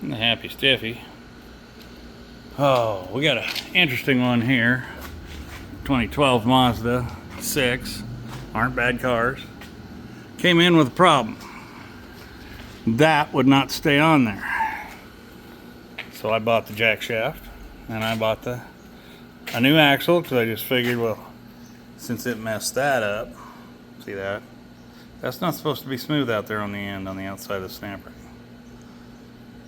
And the Happy Stiffy. Oh, we got an interesting one here. 2012 Mazda 6. Aren't bad cars. Came in with a problem. That would not stay on there. So I bought the jack shaft and I bought a new axle because I just figured, well, since it messed that up, see that? That's not supposed to be smooth out there on the end, on the outside of the stamp ring.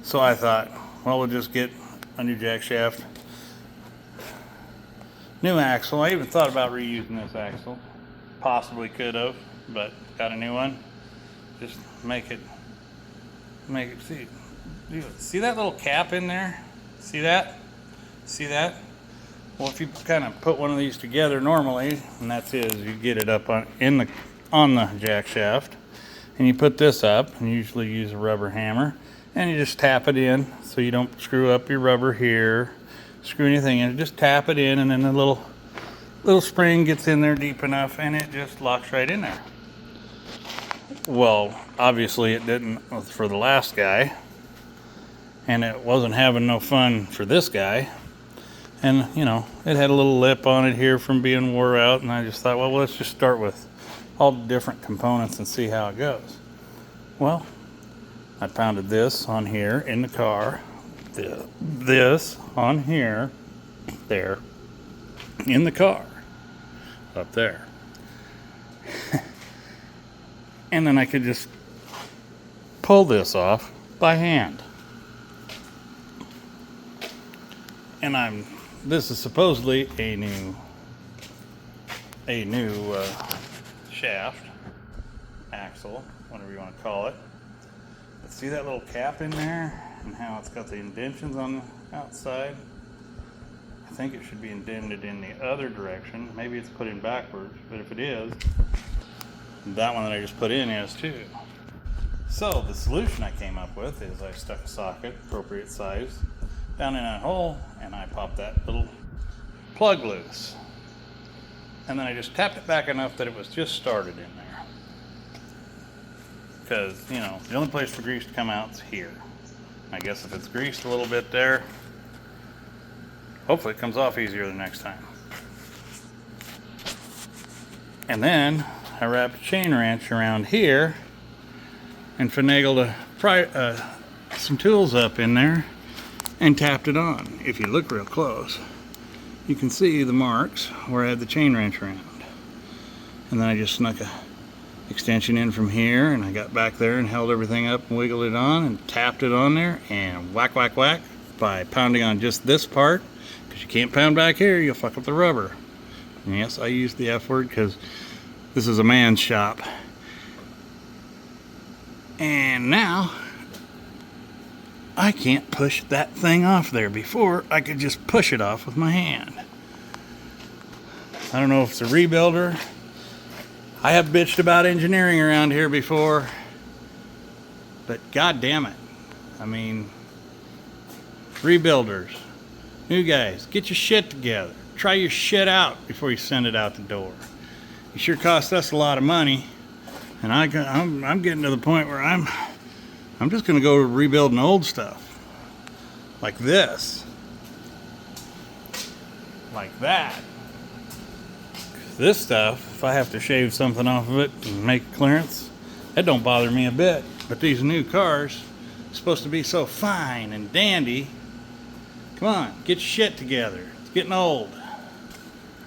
So I thought, well, we'll just get a new jack shaft, new axle. I even thought about reusing this axle. Possibly could have, but got a new one. Just make it, see that little cap in there? See that? See that? Well, if you kind of put one of these together normally, and that's it, you get it up on the jack shaft, and you put this up, and you usually use a rubber hammer, and you just tap it in so you don't screw up your rubber here, screw anything in. Just tap it in, and then the little spring gets in there deep enough, and it just locks right in there. Well, obviously it didn't for the last guy, and it wasn't having no fun for this guy. And, you know, it had a little lip on it here from being wore out, and I just thought, well, let's just start with all the different components and see how it goes. Well, I pounded this on here in the car, this on here, there, in the car, up there. And then I could just pull this off by hand. And this is supposedly a new shaft, axle, whatever you want to call it. But see that little cap in there and how it's got the indentions on the outside? I think it should be indented in the other direction. Maybe it's put in backwards, but if it is, that one that I just put in is too. So the solution I came up with is I stuck a socket, appropriate size, down in that hole, and I popped that little plug loose. And then I just tapped it back enough that it was just started in there. Because, you know, the only place for grease to come out is here. I guess if it's greased a little bit there, hopefully it comes off easier the next time. And then I wrapped a chain wrench around here and finagled some tools up in there and tapped it on. If you look real close, you can see the marks where I had the chain wrench around. And then I just snuck a extension in from here, and I got back there and held everything up and wiggled it on and tapped it on there and whack, whack, whack by pounding on just this part, because you can't pound back here, you'll fuck up the rubber. And yes, I used the F word because this is a man's shop. And now I can't push that thing off there. Before, I could just push it off with my hand. I don't know if it's a rebuilder. I have bitched about engineering around here before, but god damn it. I mean, rebuilders, new guys, get your shit together. Try your shit out before you send it out the door. It sure cost us a lot of money, and I'm getting to the point where I'm just going to go rebuilding old stuff, like this, like that. This stuff, if I have to shave something off of it and make clearance, that don't bother me a bit. But these new cars are supposed to be so fine and dandy. Come on, get your shit together. It's getting old.